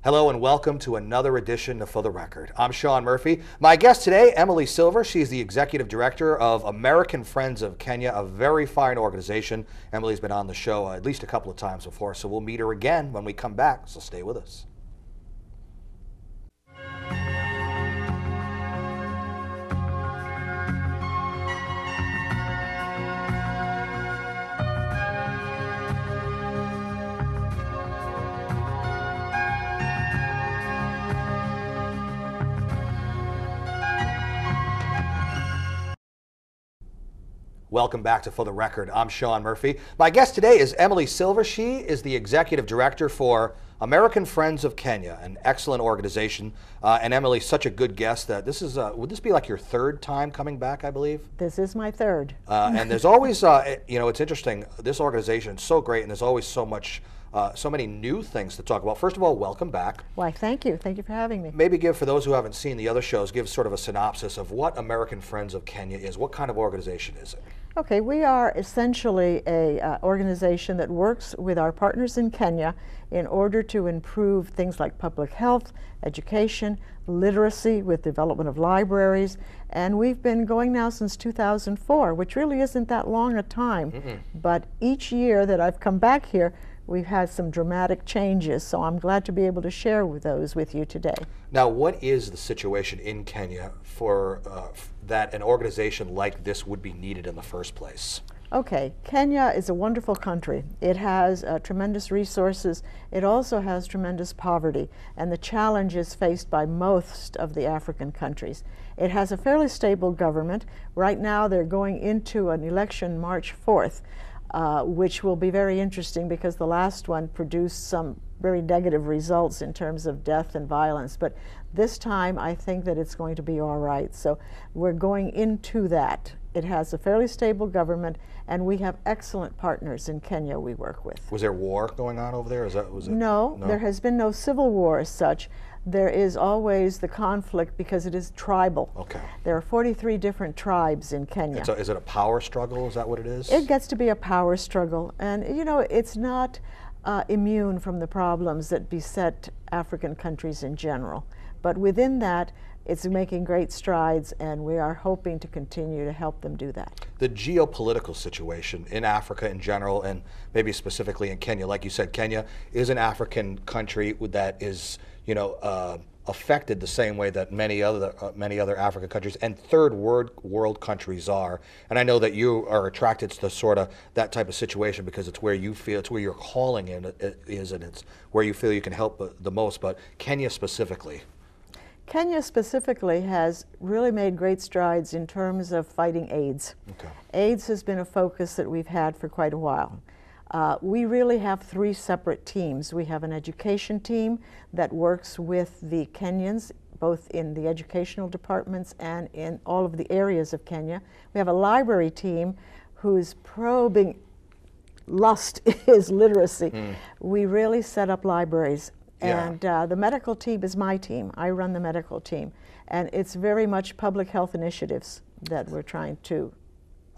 Hello and welcome to another edition of For the Record. I'm Sean Murphy. My guest today, Emily Silver. She's the Executive Director of American Friends of Kenya, a very fine organization. Emily's been on the show at least a couple of times before, so we'll meet her again when we come back, so stay with us. Welcome back to For the Record. I'm Sean Murphy. My guest today is Emily Silver. She is the Executive Director for American Friends of Kenya, an excellent organization. And Emily, such a good guest that this is, would this be like your third time coming back, I believe? This is my third. And there's always, you know, it's interesting, this organization is so great and there's always so much, so many new things to talk about. First of all, welcome back. Why, thank you. Thank you for having me. Maybe give, for those who haven't seen the other shows, give sort of a synopsis of what American Friends of Kenya is. What kind of organization is it? Okay, we are essentially a organization that works with our partners in Kenya in order to improve things like public health, education, literacy with development of libraries, and we've been going now since 2004, which really isn't that long a time. But each year that I've come back here, we've had some dramatic changes, so I'm glad to be able to share those with you today. Now, what is the situation in Kenya for that an organization like this would be needed in the first place? Okay, Kenya is a wonderful country. It has tremendous resources. It also has tremendous poverty and the challenges faced by most of the African countries. It has a fairly stable government. Right now they're going into an election March 4th. Which will be very interesting because the last one produced some very negative results in terms of death and violence. But this time I think that it's going to be all right. So we're going into that. It has a fairly stable government and we have excellent partners in Kenya we work with. Was there war going on over there? No, there has been no civil war as such. There is always the conflict because it is tribal. Okay. There are 43 different tribes in Kenya. So is it a power struggle? Is that what it is? It gets to be a power struggle. And, you know, it's not immune from the problems that beset African countries in general. But within that, it's making great strides, and we are hoping to continue to help them do that. The geopolitical situation in Africa in general, and maybe specifically in Kenya, like you said, Kenya is an African country that is, you know, affected the same way that many other African countries and third world countries are. And I know that you are attracted to sort of that type of situation because it's where you feel, it's where your calling is, and it's where you feel you can help the most. But Kenya specifically. Kenya specifically has really made great strides in terms of fighting AIDS. Okay. AIDS has been a focus that we've had for quite a while. We really have three separate teams. We have an education team that works with the Kenyans, both in the educational departments and in all of the areas of Kenya. We have a library team whose probing lust is literacy. We really set up libraries. Yeah. And the medical team is my team. I run the medical team. And it's very much public health initiatives that we're trying to.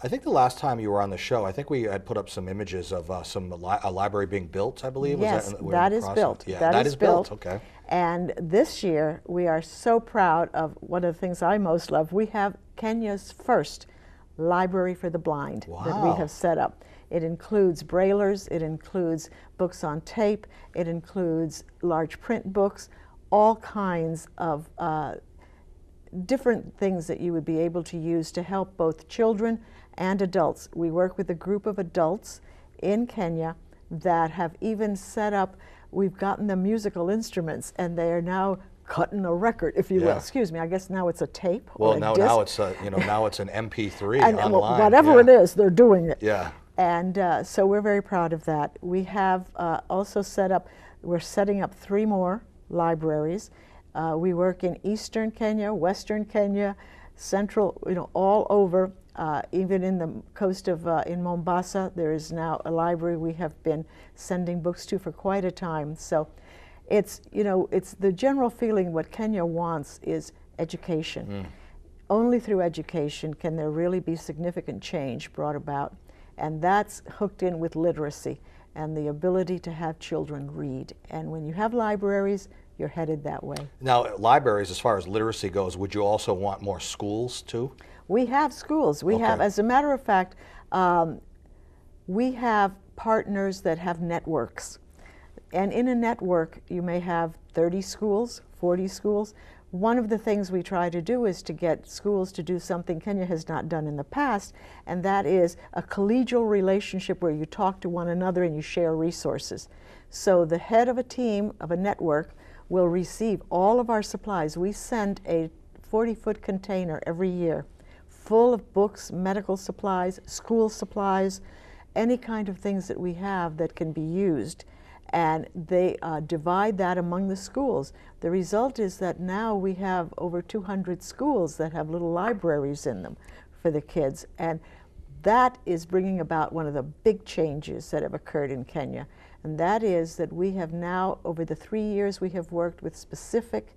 I think the last time you were on the show, I think we had put up some images of a library being built, I believe. Yes, Was that is built. Yeah, that is built. Okay. And this year, we are so proud of one of the things I most love. We have Kenya's first library for the blind that we have set up. It includes braillers, it includes books on tape, it includes large print books, all kinds of different things that you would be able to use to help both children and adults. We work with a group of adults in Kenya that have even set up, we've gotten them musical instruments and they are now cutting a record, if you will. Excuse me, I guess now it's a tape or a disc. Now it's you know, now it's an MP3 and, online. Well, whatever it is, they're doing it. Yeah. And so we're very proud of that. We have also set up, we're setting up 3 more libraries. We work in Eastern Kenya, Western Kenya, Central, you know, all over. Even in the coast of, in Mombasa, there is now a library we have been sending books to for quite a time. So it's, you know, it's the general feeling what Kenya wants is education. Only through education can there really be significant change brought about. And that's hooked in with literacy. and the ability to have children read. And when you have libraries, you're headed that way. Now, libraries, as far as literacy goes, would you also want more schools too? We have schools. We have, as a matter of fact, we have partners that have networks. And in a network, you may have 30 schools, 40 schools. One of the things we try to do is to get schools to do something Kenya has not done in the past, and that is a collegial relationship where you talk to one another and you share resources. So the head of a team, of a network, will receive all of our supplies. We send a 40-foot container every year full of books, medical supplies, school supplies, any kind of things that we have that can be used. And they divide that among the schools. The result is that now we have over 200 schools that have little libraries in them for the kids. And that is bringing about one of the big changes that have occurred in Kenya. And that is that we have now, over the 3 years we have worked with specific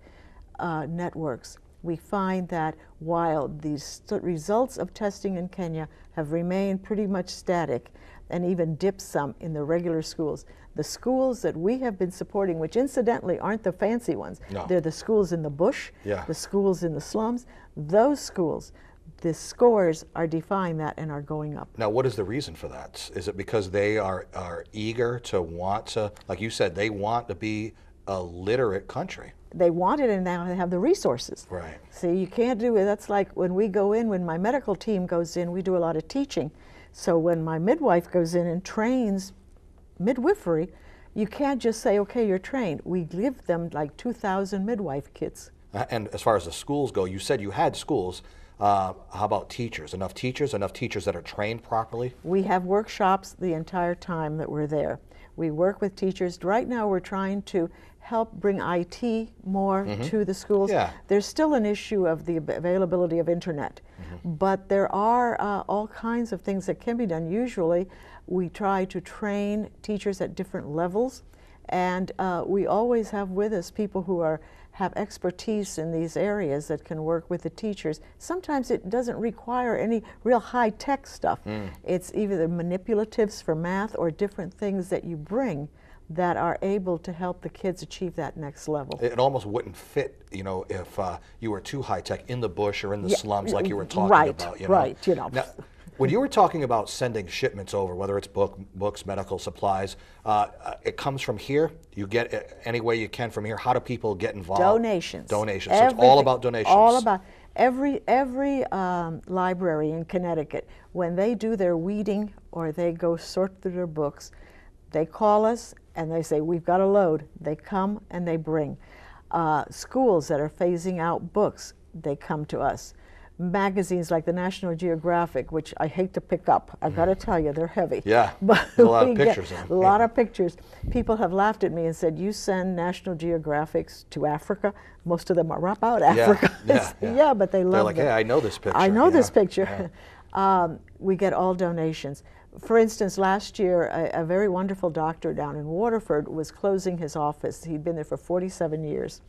networks, we find that while these results of testing in Kenya have remained pretty much static and even dipped some in the regular schools, the schools that we have been supporting, which incidentally aren't the fancy ones, they're the schools in the bush, the schools in the slums, those schools, the scores are defying that and are going up. Now, what is the reason for that? Is it because they are eager to want to, like you said, they want to be a literate country? They want it, and now they have the resources. Right. See, you can't do it. That's like when we go in, when my medical team goes in, we do a lot of teaching. So when my midwife goes in and trains midwifery, you can't just say, okay, you're trained. We give them like 2,000 midwife kits. And as far as the schools go, you said you had schools. How about teachers? Enough teachers that are trained properly? We have workshops the entire time that we're there. We work with teachers. Right now we're trying to help bring IT more to the schools. There's still an issue of the availability of internet, but there are all kinds of things that can be done. Usually we try to train teachers at different levels, and we always have with us people who have expertise in these areas that can work with the teachers. Sometimes it doesn't require any real high-tech stuff. It's either the manipulatives for math or different things that you bring that are able to help the kids achieve that next level. It almost wouldn't fit, you know, if you were too high-tech in the bush or in the slums like you were talking about. You know? Right, you know. Now, when you were talking about sending shipments over, whether it's books, medical supplies, it comes from here? You get it any way you can from here? How do people get involved? Donations. Donations. So it's all about donations. All about. Every library in Connecticut, when they do their weeding or they go sort through their books, they call us and they say, we've got a load. They come and they bring. Schools that are phasing out books, they come to us. Magazines like the National Geographic, which I hate to pick up. I've got to tell you, they're heavy. Yeah, but a lot of pictures in them. A lot of pictures. People have laughed at me and said, you send National Geographics to Africa? Most of them are up out Africa. Yeah, but they love it. They're like, hey, I know this picture. I know this picture. We get all donations. For instance, last year, a very wonderful doctor down in Waterford was closing his office. He'd been there for 47 years.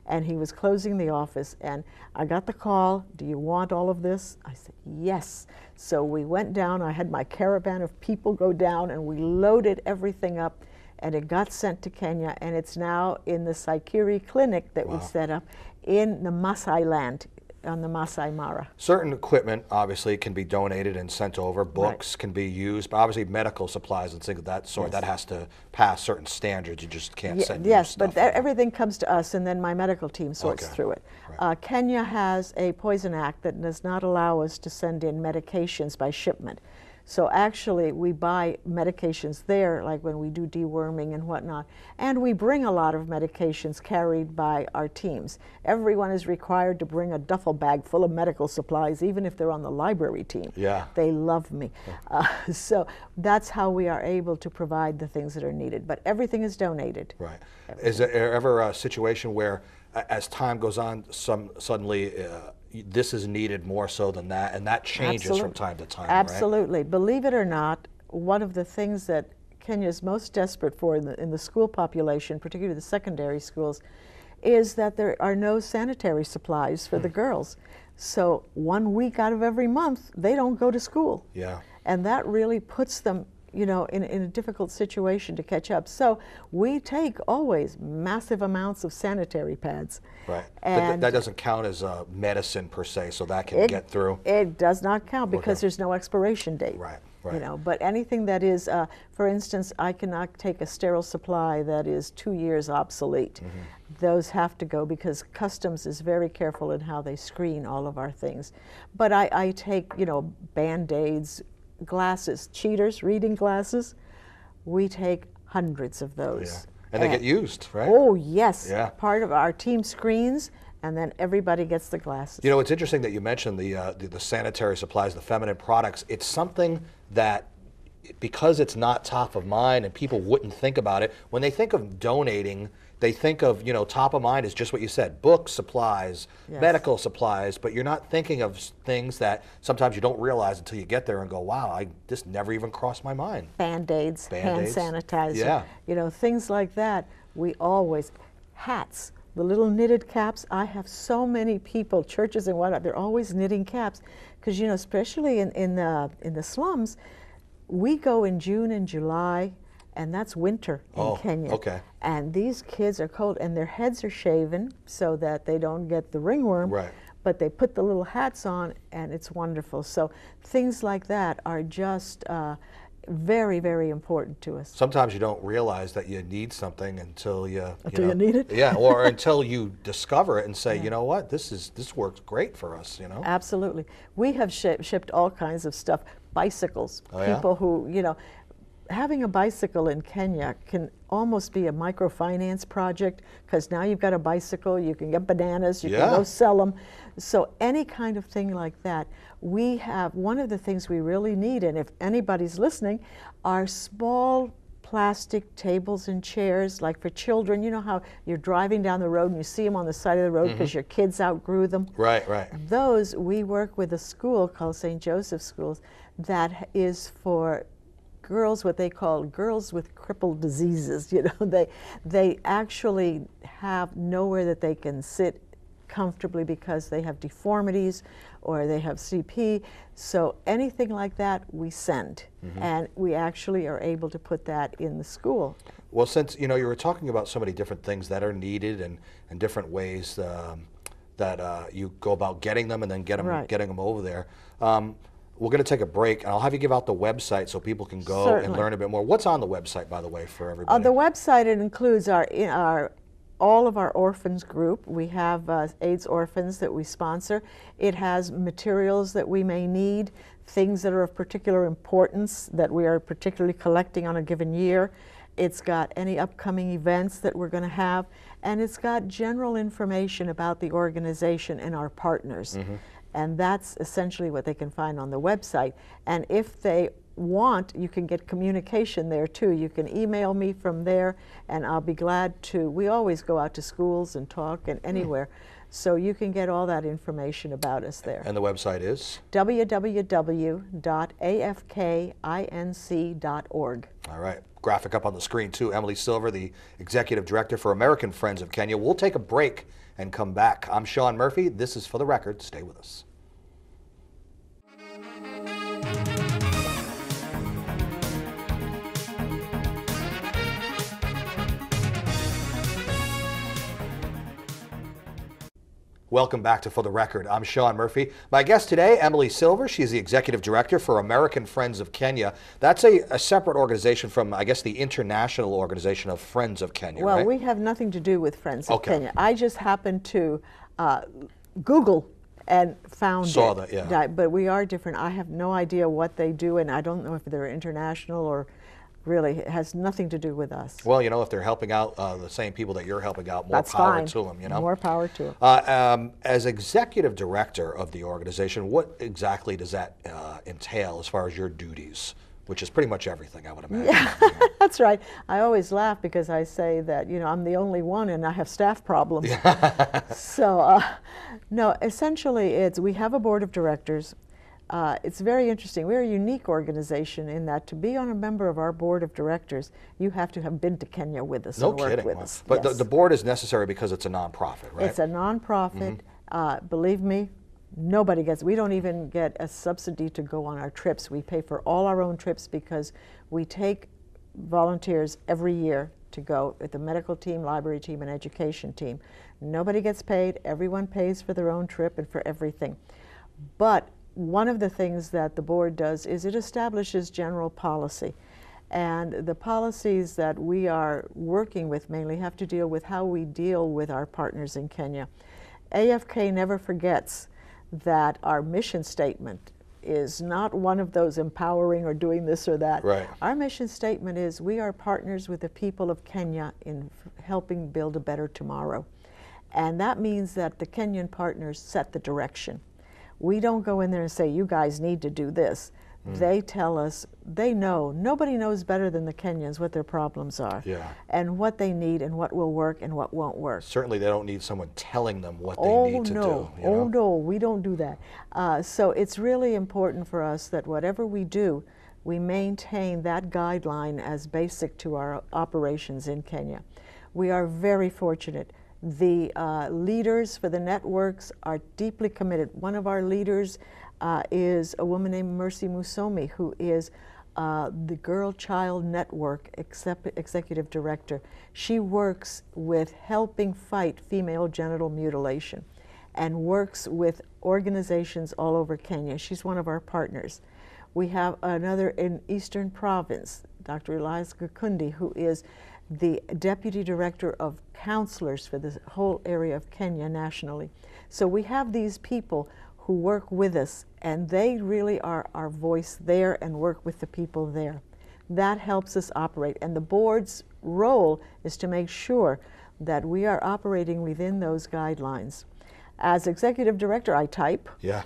And he was closing the office, and I got the call, do you want all of this? I said, yes. So we went down, I had my caravan of people go down, and we loaded everything up, and it got sent to Kenya, and it's now in the Saikiri clinic that we set up in the Maasai land, on the Maasai Mara. Certain equipment, obviously, can be donated and sent over. Books can be used, but obviously medical supplies and things of that sort, that has to pass certain standards. You just can't send Yes, stuff but everything comes to us, and then my medical team sorts through it. Kenya has a Poison Act that does not allow us to send in medications by shipment. So actually, we buy medications there, like when we do deworming and whatnot, and we bring a lot of medications carried by our teams. Everyone is required to bring a duffel bag full of medical supplies, even if they're on the library team. They love me. So that's how we are able to provide the things that are needed, but everything is donated. Right. Is there ever a situation where, as time goes on, suddenly this is needed more so than that, and that changes from time to time, Absolutely. right? Believe it or not, one of the things that Kenya is most desperate for in the school population, particularly the secondary schools, is that there are no sanitary supplies for the girls. So 1 week out of every month, they don't go to school. And that really puts them you know, in a difficult situation to catch up. So we take always massive amounts of sanitary pads. Right. And that doesn't count as medicine per se, so that can get through. It does not count because there's no expiration date. Right. Right. You know, but anything that is, for instance, I cannot take a sterile supply that is 2 years obsolete. Those have to go because customs is very careful in how they screen all of our things. But I take, you know, Band-Aids, glasses, cheaters, reading glasses. We take hundreds of those. Yeah. And they get used, right? Oh, yes. Yeah. Part of our team screens, and then everybody gets the glasses. You know, it's interesting that you mentioned the sanitary supplies, the feminine products. It's something that, because it's not top of mind and people wouldn't think about it, when they think of donating, they think of, you know, top of mind is just what you said, books, supplies, medical supplies, but you're not thinking of things that sometimes you don't realize until you get there and go, wow, this never even crossed my mind. Band-Aids, hand sanitizer, you know, things like that. We always, hats, the little knitted caps. I have so many people, churches and whatnot, they're always knitting caps because, you know, especially in the slums, we go in June and July, and that's winter in Kenya. Okay. And these kids are cold, and their heads are shaven so that they don't get the ringworm. Right. But they put the little hats on, and it's wonderful. So things like that are just very, very important to us. Sometimes you don't realize that you need something until you need it. Yeah, or until you discover it and say, you know what, this works great for us. You know. Absolutely. We have shipped all kinds of stuff. Bicycles. People who, you know, having a bicycle in Kenya can almost be a microfinance project because now you've got a bicycle, you can get bananas, you can go sell them. So any kind of thing like that. We have, one of the things we really need, and if anybody's listening, are small plastic tables and chairs, like for children. You know how you're driving down the road and you see them on the side of the road because your kids outgrew them? Right, right. Those, we work with a school called St. Joseph's Schools that is for girls, what they call girls with crippled diseases. You know, they actually have nowhere that they can sit comfortably because they have deformities or they have CP. So anything like that we send, and we actually are able to put that in the school. Well, since you know you were talking about so many different things that are needed and different ways that you go about getting them and then getting them over there. We're going to take a break, and I'll have you give out the website so people can go and learn a bit more. What's on the website, by the way, for everybody? On the website, it includes all of our orphans group. We have AIDS orphans that we sponsor. It has materials that we may need, things that are of particular importance that we are particularly collecting on a given year. It's got any upcoming events that we're going to have, and it's got general information about the organization and our partners. And that's essentially what they can find on the website. And if they want, you can get communication there too. You can email me from there, and I'll be glad to. We always go out to schools and talk and anywhere. So you can get all that information about us there. And the website is? www.afkinc.org. All right. Graphic up on the screen too. Emily Silver, the Executive Director for American Friends of Kenya. We'll take a break and come back. I'm Sean Murphy. This is For the Record. Stay with us. Welcome back to For the Record. I'm Sean Murphy. My guest today, Emily Silver. She's the Executive Director for American Friends of Kenya. That's a separate organization from, I guess, the international organization of Friends of Kenya, Well, right? we have nothing to do with Friends of Kenya. I just happened to Google and found Saw it. that, yeah. But we are different. I have no idea what they do, and I don't know if they're international or really, it has nothing to do with us. Well, you know, if they're helping out the same people that you're helping out, more That's power fine. to them, you know? More power to them. As executive director of the organization, what exactly does that entail as far as your duties? Which is pretty much everything, I would imagine. Yeah, that's right. I always laugh because I say that, you know, I'm the only one and I have staff problems. So, no, essentially we have a board of directors. It's very interesting. We're a unique organization in that to be on a member of our board of directors, you have to have been to Kenya with us and worked with us. But the board is necessary because it's a nonprofit, right? It's a nonprofit. Believe me, Nobody gets, we don't even get a subsidy to go on our trips. We pay for all our own trips because we take volunteers every year to go with the medical team, library team, and education team. Nobody gets paid. Everyone pays for their own trip and for everything. But one of the things that the board does is it establishes general policy. And the policies that we are working with mainly have to deal with how we deal with our partners in Kenya. AFK never forgets that our mission statement is not one of those empowering or doing this or that. Right. Our mission statement is we are partners with the people of Kenya in helping build a better tomorrow. And that means that the Kenyan partners set the direction. We don't go in there and say, you guys need to do this. They tell us, they know, nobody knows better than the Kenyans what their problems are, and what they need and what will work and what won't work. Certainly they don't need someone telling them what they need to do. Oh no, we don't do that. So it's really important for us that whatever we do, we maintain that guideline as basic to our operations in Kenya. We are very fortunate. The leaders for the networks are deeply committed. One of our leaders is a woman named Mercy Musomi, who is the Girl Child Network Executive Director. She works with helping fight female genital mutilation and works with organizations all over Kenya. She's one of our partners. We have another in Eastern Province, Dr. Elias Gakundi, who is the Deputy Director of Counselors for the whole area of Kenya nationally. So we have these people who work with us, and they really are our voice there and work with the people there. That helps us operate, and the board's role is to make sure that we are operating within those guidelines. As executive director, I type. Yeah.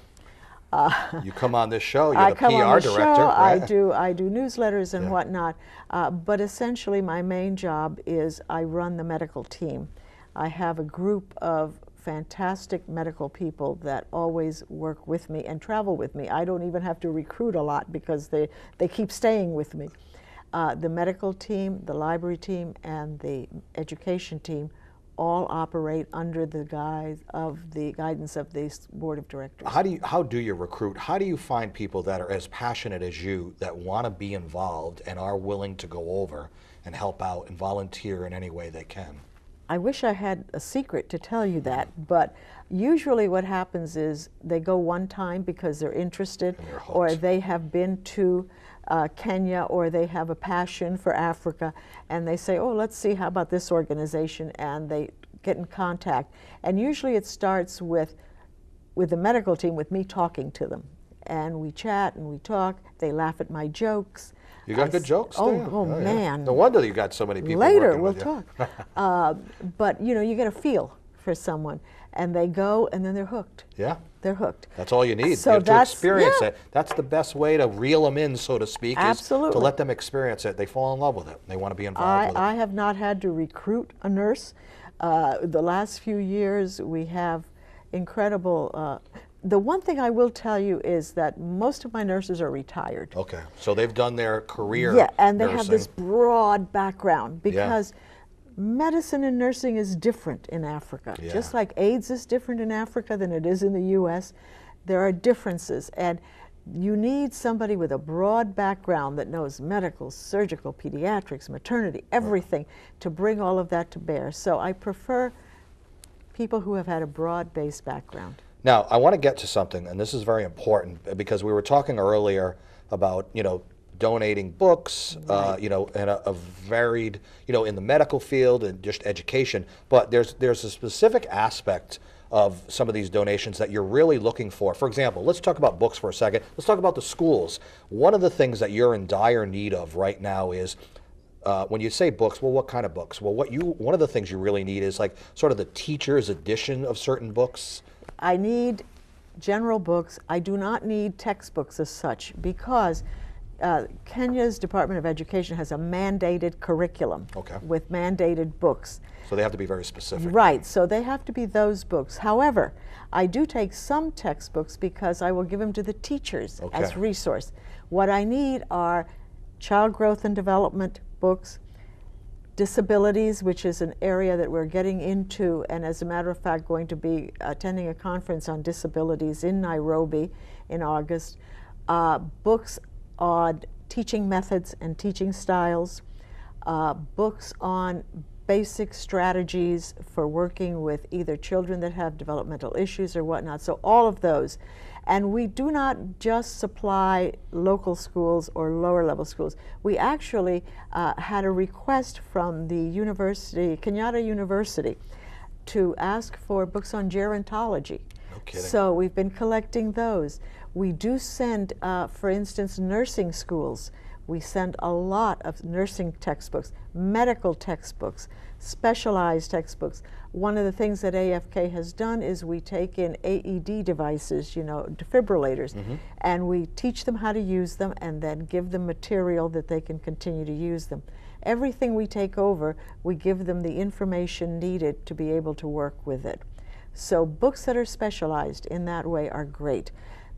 You come on this show, you're the PR director. Right? I do newsletters and whatnot, but essentially my main job is I run the medical team. I have a group of fantastic medical people that always work with me and travel with me. I don't even have to recruit a lot because they keep staying with me. The medical team, the library team, and the education team all operate under the guidance of the board of directors. How do you recruit? How do you find people that are as passionate as you, that want to be involved and are willing to go over and help out and volunteer in any way they can? I wish I had a secret to tell you that, but usually what happens is they go one time because they're interested, or they have been to Kenya, or they have a passion for Africa, and they say, oh, let's see, how about this organization, and they get in contact. And usually it starts with the medical team, with me talking to them. And we chat and we talk, they laugh at my jokes. You got good jokes there? Oh man. Yeah. No wonder you got so many people Later working we'll with you. talk. But you know, you get a feel for someone, and they go and then they're hooked. Yeah. They're hooked. That's all you need. So you have to experience it. That's the best way to reel them in, so to speak, is to let them experience it. They fall in love with it. They want to be involved with it. I have not had to recruit a nurse. The last few years we have incredible, the one thing I will tell you is that most of my nurses are retired. Okay, so they've done their career. Yeah, and they nursing. have this broad background, because medicine and nursing is different in Africa. Yeah. Just like AIDS is different in Africa than it is in the US, there are differences, and you need somebody with a broad background that knows medical, surgical, pediatrics, maternity, everything, to bring all of that to bear. So I prefer people who have had a broad-based background. Now, I want to get to something, and this is very important, because we were talking earlier about, you know, donating books, you know, and a varied, you know, in the medical field and just education. But there's a specific aspect of some of these donations that you're really looking for. For example, let's talk about books for a second. Let's talk about the schools. One of the things that you're in dire need of right now is, when you say books, well, what kind of books? Well, one of the things you really need is like sort of the teacher's edition of certain books. I need general books. I do not need textbooks as such, because Kenya's Department of Education has a mandated curriculum with mandated books. So they have to be very specific. Right, so they have to be those books. However, I do take some textbooks because I will give them to the teachers as resource. What I need are child growth and development books, disabilities, which is an area that we're getting into, and as a matter of fact going to be attending a conference on disabilities in Nairobi in August. Books on teaching methods and teaching styles, books on basic strategies for working with either children that have developmental issues or whatnot, so all of those. And we do not just supply local schools or lower level schools. We actually had a request from the university, Kenyatta University, to ask for books on gerontology. No kidding. So we've been collecting those. We do send, for instance, nursing schools. We send a lot of nursing textbooks, medical textbooks, specialized textbooks. One of the things that AFK has done is we take in AED devices, you know, defibrillators, and we teach them how to use them and then give them material that they can continue to use them. Everything we take over, we give them the information needed to be able to work with it. So books that are specialized in that way are great.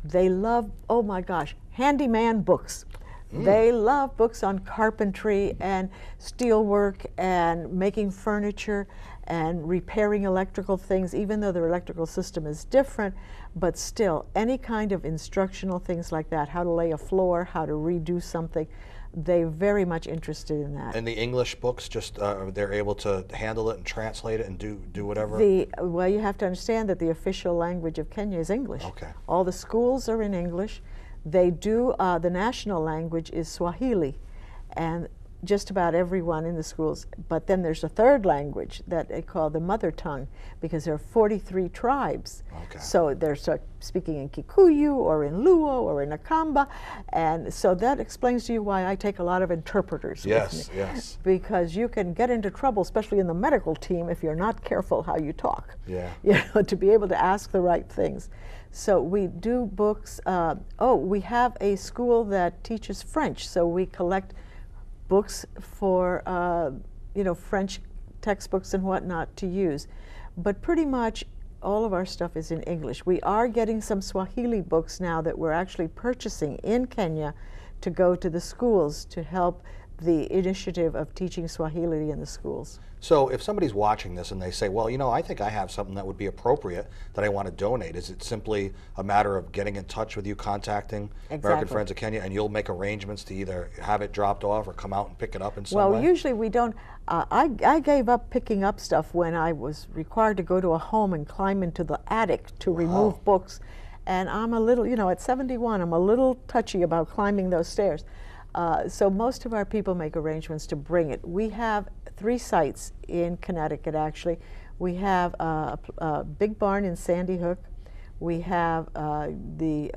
They love, oh my gosh, handyman books. They love books on carpentry and steelwork and making furniture and repairing electrical things, even though their electrical system is different, but still any kind of instructional things like that, how to lay a floor, how to redo something, they're very much interested in that. And the English books, just they're able to handle it and translate it and do whatever? Well, you have to understand that the official language of Kenya is English. Okay. All the schools are in English. They do, the national language is Swahili, and just about everyone in the schools. But then there's a third language that they call the mother tongue, because there are 43 tribes. Okay. So they're speaking in Kikuyu or in Luo or in Akamba, and so that explains to you why I take a lot of interpreters with me. Yes. Because you can get into trouble, especially in the medical team, if you're not careful how you talk. Yeah. You know, to be able to ask the right things. So we do books. We have a school that teaches French, so we collect books for French textbooks and whatnot to use. But pretty much all of our stuff is in English. We are getting some Swahili books now that we're actually purchasing in Kenya to go to the schools to help the initiative of teaching Swahili in the schools. So if somebody's watching this and they say, well, you know, I think I have something that would be appropriate that I want to donate, is it simply a matter of getting in touch with you, contacting American Friends of Kenya, and you'll make arrangements to either have it dropped off or come out and pick it up in some way? Well, usually we don't. I gave up picking up stuff when I was required to go to a home and climb into the attic to remove books. And I'm a little, you know, at 71, I'm a little touchy about climbing those stairs. So most of our people make arrangements to bring it. We have 3 sites in Connecticut, actually. We have a big barn in Sandy Hook. We have the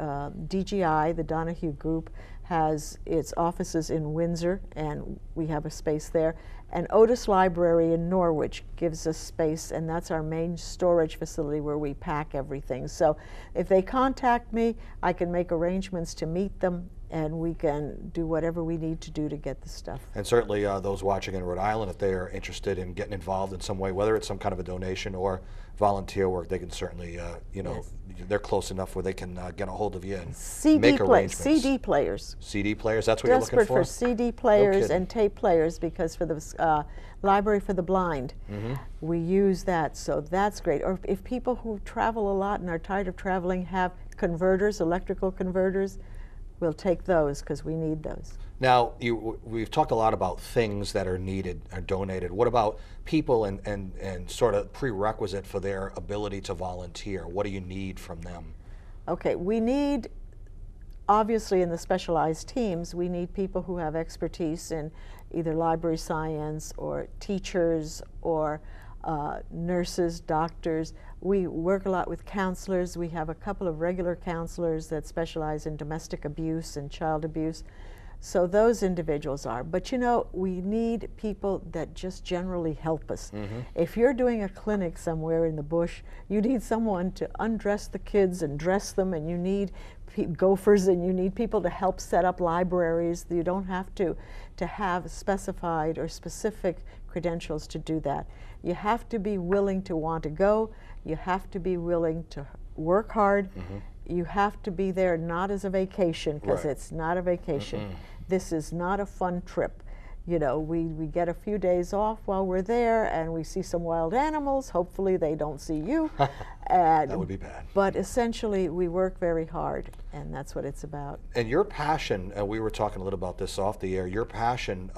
DGI, the Donahue Group, has its offices in Windsor, and we have a space there. And Otis Library in Norwich gives us space, and that's our main storage facility where we pack everything. So if they contact me, I can make arrangements to meet them, and we can do whatever we need to do to get the stuff. And certainly those watching in Rhode Island, if they are interested in getting involved in some way, whether it's some kind of a donation or volunteer work, they can certainly, they're close enough where they can get a hold of you and make arrangements. CD players. CD players, that's what you're looking Desperate for CD players No and tape players, because for the Library for the Blind, we use that, so that's great. Or if people who travel a lot and are tired of traveling have converters, electrical converters, we'll take those because we need those. Now, we've talked a lot about things that are needed or donated. What about people and sort of prerequisite for their ability to volunteer? What do you need from them? Okay, we need, obviously in the specialized teams, we need people who have expertise in either library science or teachers or nurses, doctors. We work a lot with counselors. We have a couple of regular counselors that specialize in domestic abuse and child abuse. So those individuals are. But you know, we need people that just generally help us. If you're doing a clinic somewhere in the bush, you need someone to undress the kids and dress them, and you need gophers, and you need people to help set up libraries. You don't have to have specified or specific credentials to do that. You have to be willing to want to go. You have to be willing to work hard. You have to be there not as a vacation, because it's not a vacation. This is not a fun trip. You know, we get a few days off while we're there, and we see some wild animals. Hopefully they don't see you. And, that would be bad. But essentially, we work very hard, and that's what it's about. And your passion, and we were talking a little about this off the air, your passion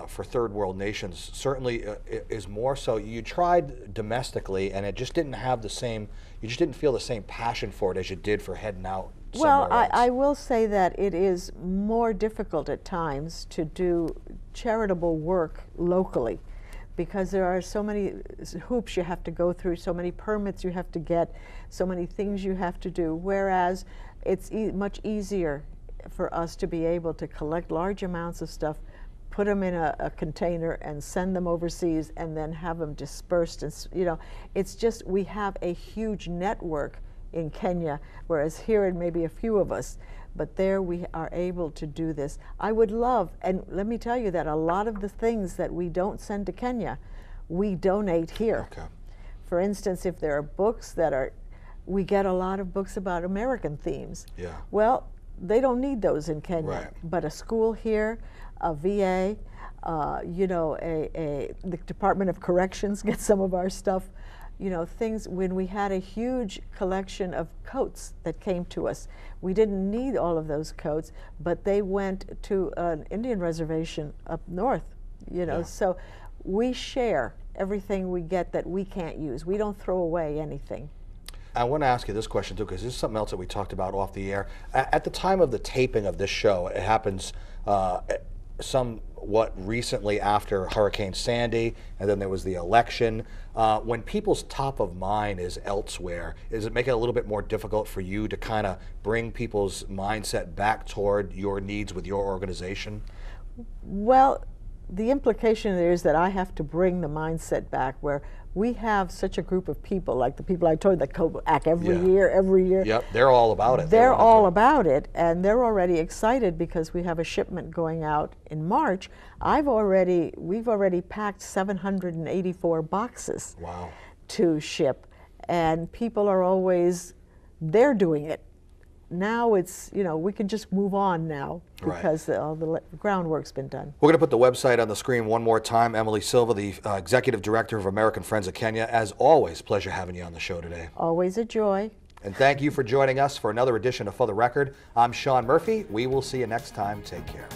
for third world nations certainly is more so. You tried domestically, and it just didn't have the same, you just didn't feel the same passion for it as you did for heading out. Well, I will say that it is more difficult at times to do charitable work locally, because there are so many hoops you have to go through, so many permits you have to get, so many things you have to do, whereas it's much easier for us to be able to collect large amounts of stuff, put them in a container and send them overseas, and then have them dispersed. And, you know, it's just, we have a huge network in Kenya, whereas here it may be a few of us, but there we are able to do this. I would love, and let me tell you that a lot of the things that we don't send to Kenya, we donate here. Okay. For instance, if there are books that are, we get a lot of books about American themes. Yeah. Well, they don't need those in Kenya, right. But a school here, a VA, you know, the Department of Corrections gets some of our stuff. You know, things, when we had a huge collection of coats that came to us, we didn't need all of those coats, but they went to an Indian reservation up north, you know, so we share everything we get that we can't use. We don't throw away anything. I want to ask you this question too, because this is something else that we talked about off the air. At the time of the taping of this show, it happens somewhat recently after Hurricane Sandy, and then there was the election. When people's top of mind is elsewhere, does it make it a little bit more difficult for you to kind of bring people's mindset back toward your needs with your organization? Well, the implication there is that I have to bring the mindset back, where we have such a group of people, like the people I told that go back every year. Yep, they're all about it. They're all about it, and they're already excited because we have a shipment going out in March. We've already packed 784 boxes. Wow. To ship, and people are always, they're doing it. Now it's, you know, we can just move on now because all the groundwork's been done. We're going to put the website on the screen one more time. Emily Silva, the Executive Director of American Friends of Kenya. As always, pleasure having you on the show today. Always a joy. And thank you for joining us for another edition of For the Record. I'm Sean Murphy. We will see you next time. Take care.